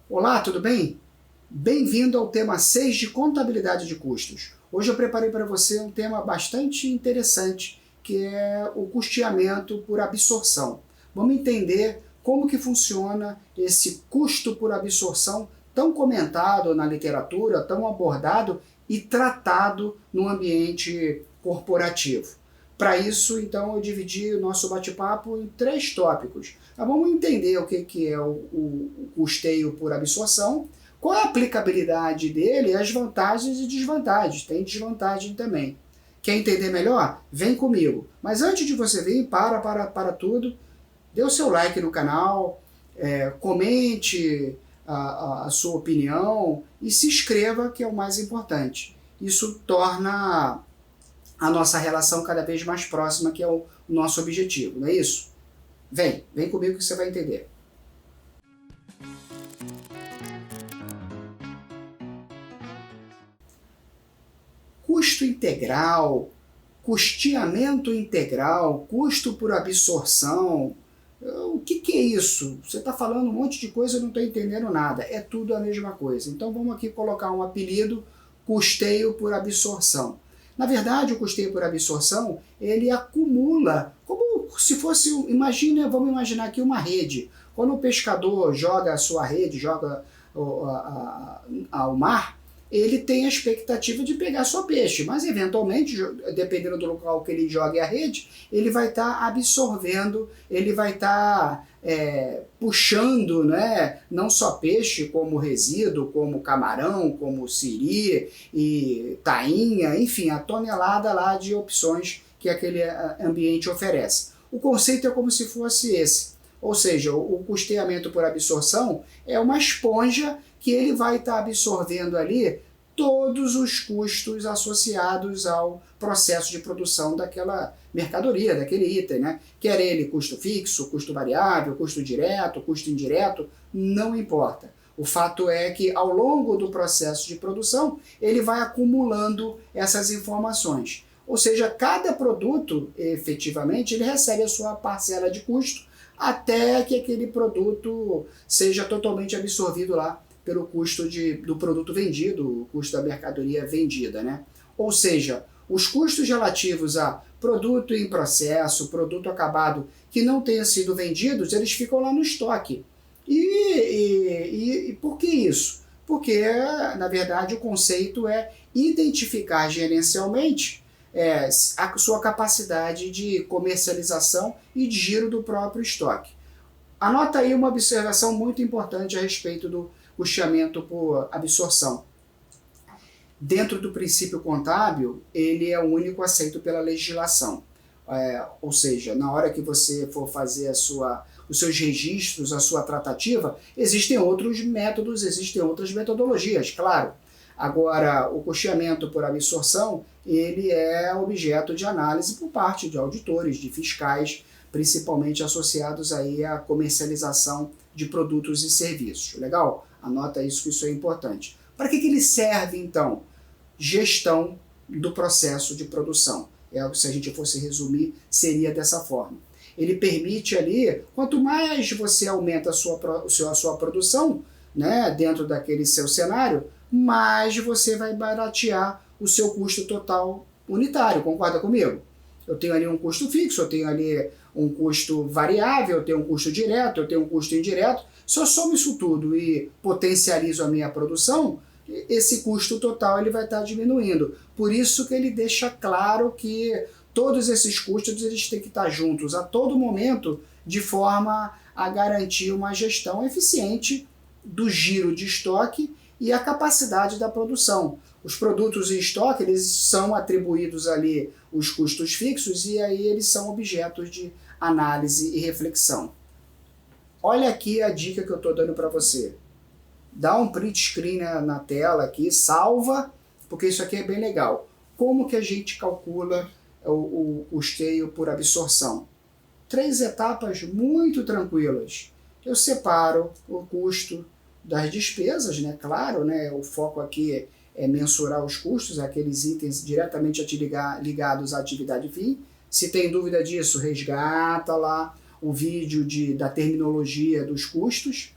Olá, tudo bem? Bem-vindo ao tema 6 de contabilidade de custos. Hoje eu preparei para você um tema bastante interessante, que é o custeamento por absorção. Vamos entender como que funciona esse custo por absorção tão comentado na literatura, tão abordado e tratado no ambiente corporativo. Para isso, então, eu dividi o nosso bate-papo em 3 tópicos. Vamos entender o que é o custeio por absorção, qual é a aplicabilidade dele, as vantagens e desvantagens. Tem desvantagem também. Quer entender melhor? Vem comigo. Mas antes de você vir, para tudo, dê o seu like no canal, comente a sua opinião e se inscreva, que é o mais importante. Isso torna a nossa relação cada vez mais próxima, que é o nosso objetivo, não é isso? Vem comigo que você vai entender. Custo integral, custeamento integral, custo por absorção. O que é isso? Você está falando um monte de coisa e eu não estou entendendo nada. É tudo a mesma coisa. Então vamos aqui colocar um apelido: custeio por absorção. Na verdade, o custeio por absorção, ele acumula, como se fosse, vamos imaginar aqui uma rede. Quando o pescador joga a sua rede, joga ao mar, ele tem a expectativa de pegar só peixe, mas eventualmente, dependendo do local que ele joga a rede, ele vai estar absorvendo, ele vai estar puxando, né, não só peixe, como resíduo, como camarão, como siri e tainha, enfim, a tonelada lá de opções que aquele ambiente oferece. O conceito é como se fosse esse, ou seja, o custeamento por absorção é uma esponja que ele vai estar absorvendo ali todos os custos associados ao processo de produção daquela mercadoria, daquele item, né? Quer ele custo fixo, custo variável, custo direto, custo indireto, não importa. O fato é que ao longo do processo de produção, ele vai acumulando essas informações. Ou seja, cada produto, efetivamente, ele recebe a sua parcela de custo até que aquele produto seja totalmente absorvido lá pelo custo do produto vendido, o custo da mercadoria vendida, né? Ou seja, os custos relativos a produto em processo, produto acabado que não tenha sido vendidos, eles ficam lá no estoque. E por que isso? Porque, na verdade, o conceito é identificar gerencialmente a sua capacidade de comercialização e de giro do próprio estoque. Anota aí uma observação muito importante a respeito do custeamento por absorção. Dentro do princípio contábil, ele é o único aceito pela legislação. Ou seja, na hora que você for fazer os seus registros, a sua tratativa, existem outros métodos, existem outras metodologias, claro. Agora, o custeamento por absorção, ele é objeto de análise por parte de auditores, de fiscais, principalmente associados aí à comercialização de produtos e serviços. Legal? Anota isso, que isso é importante. Para que ele serve, então? Gestão do processo de produção. Se a gente fosse resumir, seria dessa forma. Ele permite ali, quanto mais você aumenta a sua produção, né, dentro daquele seu cenário, mais você vai baratear o seu custo total unitário. Concorda comigo? Eu tenho ali um custo fixo, eu tenho ali um custo variável, eu tenho um custo direto, eu tenho um custo indireto. Se eu somo isso tudo e potencializo a minha produção, esse custo total ele vai estar diminuindo. Por isso que ele deixa claro que todos esses custos eles têm que estar juntos a todo momento, de forma a garantir uma gestão eficiente do giro de estoque e a capacidade da produção. Os produtos em estoque, eles são atribuídos ali os custos fixos e aí eles são objetos de análise e reflexão. Olha aqui a dica que eu estou dando para você. Dá um print screen na tela aqui, salva, porque isso aqui é bem legal. Como que a gente calcula o custeio por absorção? 3 etapas muito tranquilas. Eu separo o custo das despesas, né? Claro, né? O foco aqui é mensurar os custos, aqueles itens diretamente ligados à atividade fim. Se tem dúvida disso, resgata lá o vídeo da terminologia dos custos.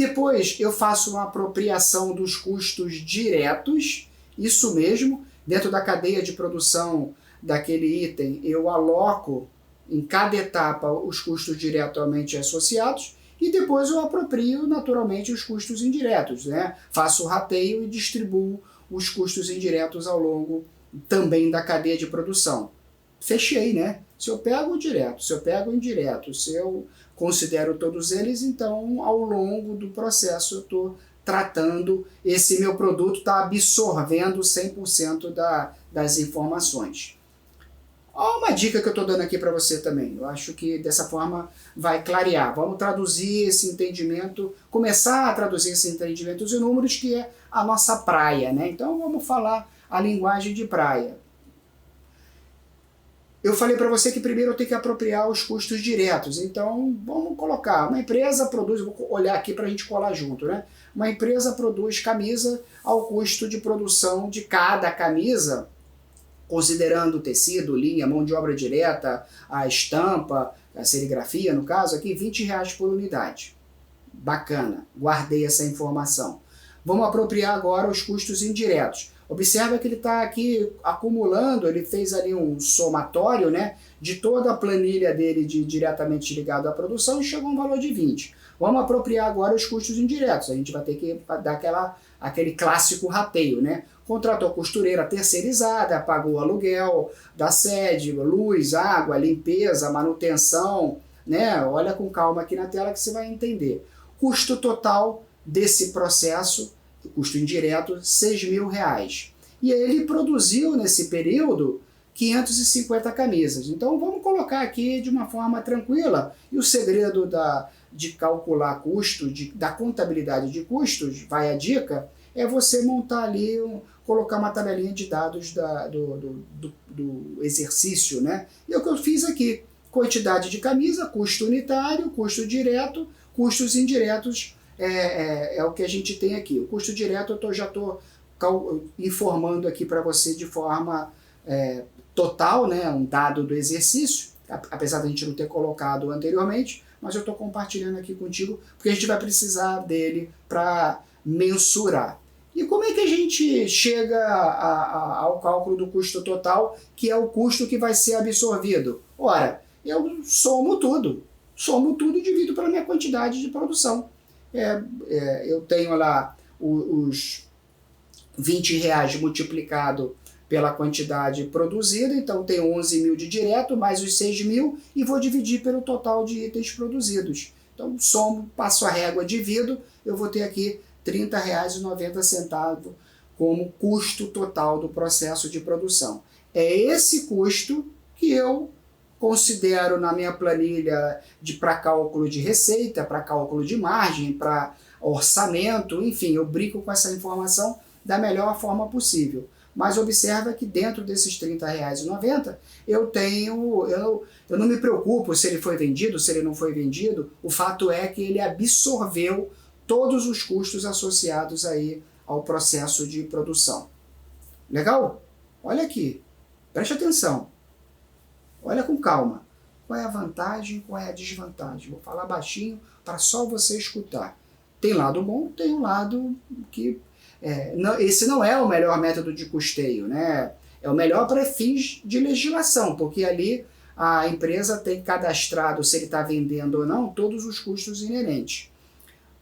Depois eu faço uma apropriação dos custos diretos, isso mesmo, dentro da cadeia de produção daquele item, eu aloco em cada etapa os custos diretamente associados e depois eu aproprio naturalmente os custos indiretos, né? Faço o rateio e distribuo os custos indiretos ao longo também da cadeia de produção. Fechei, né? Se eu pego o direto, se eu pego o indireto, se eu considero todos eles, então ao longo do processo eu estou tratando, esse meu produto está absorvendo 100% das informações. Ó, uma dica que eu estou dando aqui para você também, eu acho que dessa forma vai clarear. Vamos traduzir esse entendimento, começar a traduzir esse entendimento em números, que é a nossa praia, né? Então vamos falar a linguagem de praia. Eu falei para você que primeiro eu tenho que apropriar os custos diretos, então vamos colocar, uma empresa produz, vou olhar aqui para a gente colar junto, né? Uma empresa produz camisa ao custo de produção de cada camisa, considerando o tecido, linha, mão de obra direta, a estampa, a serigrafia, no caso aqui, R$20 por unidade. Bacana, guardei essa informação. Vamos apropriar agora os custos indiretos. Observa que ele está aqui acumulando, ele fez ali um somatório, né, de toda a planilha dele diretamente ligado à produção e chegou a um valor de 20. Vamos apropriar agora os custos indiretos. A gente vai ter que dar aquele clássico rateio, né? Contratou costureira terceirizada, pagou o aluguel da sede, luz, água, limpeza, manutenção, né? Olha com calma aqui na tela que você vai entender. Custo total desse processo, custo indireto, R$6.000. E ele produziu nesse período 550 camisas. Então vamos colocar aqui de uma forma tranquila. E o segredo de calcular custo, da contabilidade de custos, vai a dica, é você montar ali, colocar uma tabelinha de dados do exercício, né? E é o que eu fiz aqui. Quantidade de camisa, custo unitário, custo direto, custos indiretos, é o que a gente tem aqui. O custo direto eu já estou informando aqui para você de forma total, né, um dado do exercício, apesar de a gente não ter colocado anteriormente, mas eu estou compartilhando aqui contigo, porque a gente vai precisar dele para mensurar. E como é que a gente chega ao cálculo do custo total, que é o custo que vai ser absorvido? Ora, eu somo tudo e divido pela minha quantidade de produção. Eu tenho lá os R$20 multiplicado pela quantidade produzida, então tenho 11.000 de direto, mais os 6.000, e vou dividir pelo total de itens produzidos. Então somo, passo a régua, divido, eu vou ter aqui R$30,90 como custo total do processo de produção. É esse custo que eu considero na minha planilha para cálculo de receita, para cálculo de margem, para orçamento, enfim, eu brinco com essa informação da melhor forma possível. Mas observa que dentro desses R$30,90 eu não me preocupo se ele foi vendido, se ele não foi vendido, o fato é que ele absorveu todos os custos associados aí ao processo de produção. Legal? Olha aqui, preste atenção, olha com calma. Qual é a vantagem, qual é a desvantagem? Vou falar baixinho para só você escutar. Tem lado bom, tem um lado que... esse não é o melhor método de custeio, né? É o melhor para fins de legislação, porque ali a empresa tem cadastrado, se ele está vendendo ou não, todos os custos inerentes.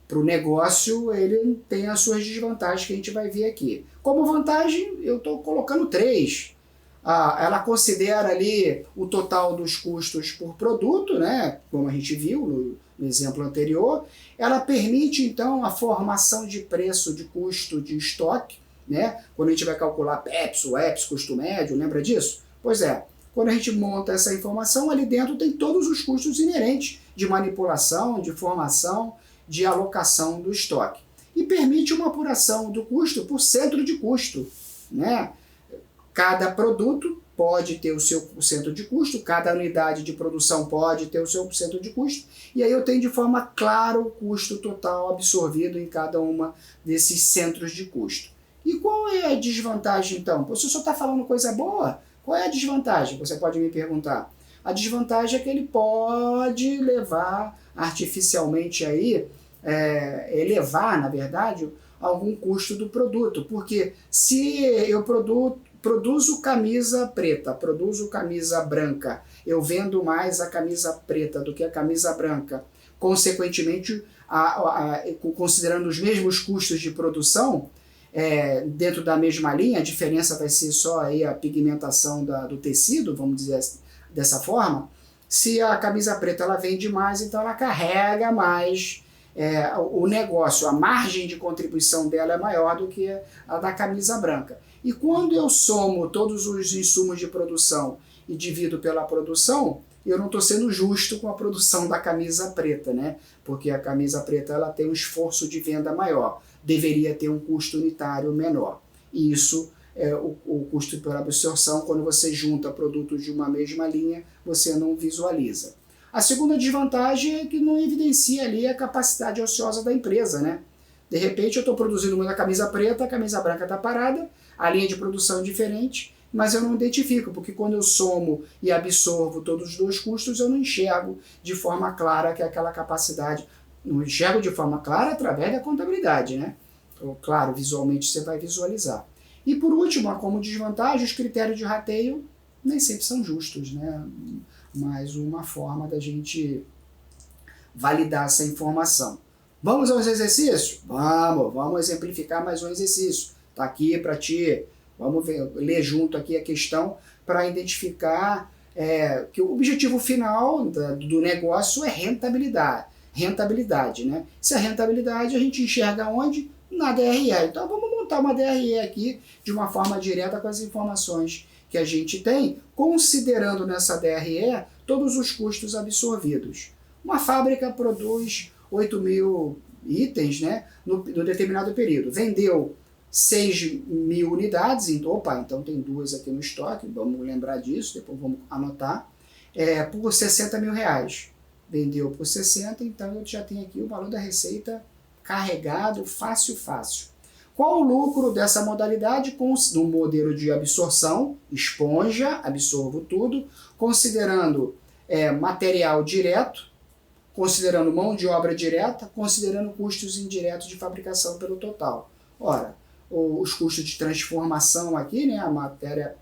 Para o negócio, ele tem as suas desvantagens que a gente vai ver aqui. Como vantagem, eu estou colocando 3. Ela considera ali o total dos custos por produto, né? Como a gente viu no exemplo anterior. Ela permite, então, a formação de preço de custo de estoque, né? Quando a gente vai calcular PEPS, UEPS, custo médio, lembra disso? Pois é, quando a gente monta essa informação, ali dentro tem todos os custos inerentes de manipulação, de formação, de alocação do estoque. E permite uma apuração do custo por centro de custo, né? Cada produto pode ter o seu centro de custo, cada unidade de produção pode ter o seu centro de custo, e aí eu tenho de forma clara o custo total absorvido em cada uma desses centros de custo. E qual é a desvantagem então? Você só está falando coisa boa? Qual é a desvantagem? Você pode me perguntar. A desvantagem é que ele pode levar artificialmente aí elevar, na verdade, algum custo do produto. Porque se eu produzo camisa preta, produzo camisa branca, eu vendo mais a camisa preta do que a camisa branca, consequentemente, considerando os mesmos custos de produção, dentro da mesma linha, a diferença vai ser só aí a pigmentação do tecido, vamos dizer dessa forma. Se a camisa preta ela vende mais, então ela carrega mais o negócio, a margem de contribuição dela é maior do que a da camisa branca. E quando eu somo todos os insumos de produção e divido pela produção, eu não estou sendo justo com a produção da camisa preta, né? Porque a camisa preta ela tem um esforço de venda maior, deveria ter um custo unitário menor. E isso o custo por absorção, quando você junta produtos de uma mesma linha, você não visualiza. A segunda desvantagem é que não evidencia ali a capacidade ociosa da empresa, né? De repente eu estou produzindo uma camisa preta, a camisa branca está parada, a linha de produção é diferente, mas eu não identifico, porque quando eu somo e absorvo todos os dois custos, eu não enxergo de forma clara que aquela capacidade, não enxergo de forma clara através da contabilidade, né? Então, claro, visualmente você vai visualizar. E por último, como desvantagem, os critérios de rateio nem sempre são justos, né? Mais uma forma da gente validar essa informação. Vamos aos exercícios? Vamos exemplificar mais um exercício. Está aqui para ti. Vamos ler junto aqui a questão para identificar que o objetivo final do negócio é rentabilidade, né? Se a rentabilidade a gente enxerga onde? Na DRE. Então vamos montar uma DRE aqui de uma forma direta com as informações que a gente tem, considerando nessa DRE todos os custos absorvidos. Uma fábrica produz 8.000 itens, né, no determinado período. Vendeu 6.000 unidades, então tem duas aqui no estoque, vamos lembrar disso, depois vamos anotar, por R$60.000. Vendeu por 60, então eu já tenho aqui o valor da receita carregado, fácil. Qual o lucro dessa modalidade no modelo de absorção, esponja, absorvo tudo, considerando material direto, considerando mão de obra direta, considerando custos indiretos de fabricação pelo total. Ora, os custos de transformação aqui, né, a matéria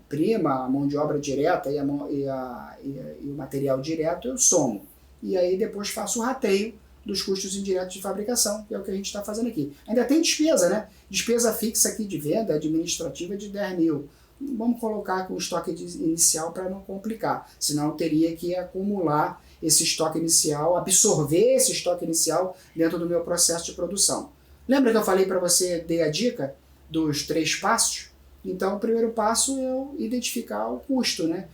prima, a mão de obra direta e o material direto, eu somo. E aí depois faço o rateio dos custos indiretos de fabricação, que é o que a gente está fazendo aqui. Ainda tem despesa, né? Despesa fixa aqui de venda administrativa de 10.000. Vamos colocar com o estoque inicial para não complicar, senão eu teria que acumular esse estoque inicial, absorver esse estoque inicial dentro do meu processo de produção. Lembra que eu falei para você, dei a dica dos 3 passos? Então, o primeiro passo é eu identificar o custo, né?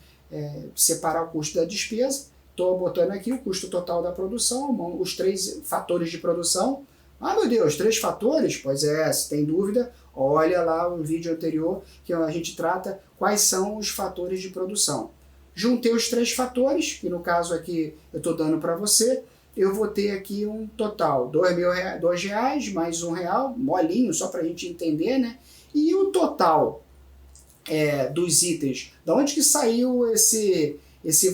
Separar o custo da despesa. Estou botando aqui o custo total da produção, os 3 fatores de produção. Ah, meu Deus, 3 fatores? Pois se tem dúvida, olha lá o vídeo anterior que a gente trata quais são os fatores de produção. Juntei os 3 fatores, que no caso aqui eu estou dando para você, eu vou ter aqui um total, R$2.000 mais R$1, molinho, só para a gente entender, né? E o total dos itens, da onde que saiu esse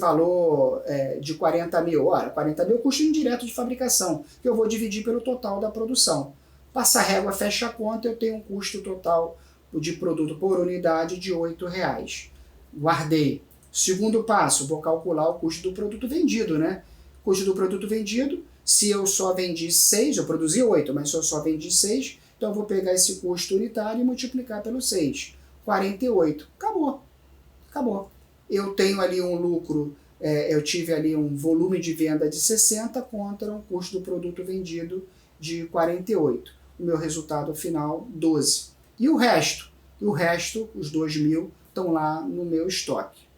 valor de 40.000? Ora, 40.000 é o custo indireto de fabricação, que eu vou dividir pelo total da produção. Passa a régua, fecha a conta, eu tenho um custo total de produto por unidade de R$8. Guardei. Segundo passo, vou calcular o custo do produto vendido, né? Custo do produto vendido, se eu só vendi 6, eu produzi 8, mas se eu só vendi 6, então eu vou pegar esse custo unitário e multiplicar pelo 6. 48. Acabou. Eu tenho ali um lucro, eu tive ali um volume de venda de 60 contra um custo do produto vendido de 48. O meu resultado final, 12. E o resto? Os 2.000, estão lá no meu estoque.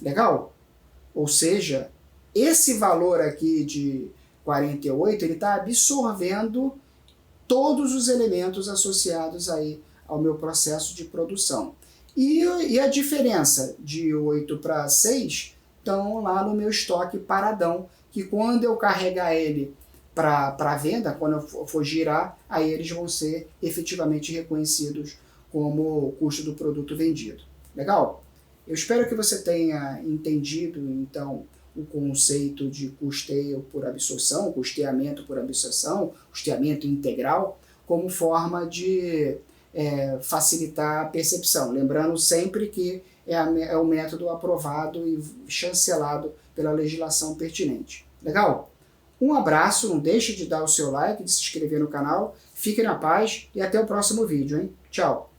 Legal? Ou seja, esse valor aqui de 48, ele está absorvendo todos os elementos associados aí ao meu processo de produção. E a diferença de 8 para 6 estão lá no meu estoque paradão, que quando eu carregar ele para venda, quando eu for girar, aí eles vão ser efetivamente reconhecidos como o custo do produto vendido. Legal? Eu espero que você tenha entendido, então, o conceito de custeio por absorção, custeamento por absorção, custeamento integral, como forma de facilitar a percepção. Lembrando sempre que é o método aprovado e chancelado pela legislação pertinente. Legal? Um abraço, não deixe de dar o seu like, de se inscrever no canal, fique na paz e até o próximo vídeo, hein? Tchau!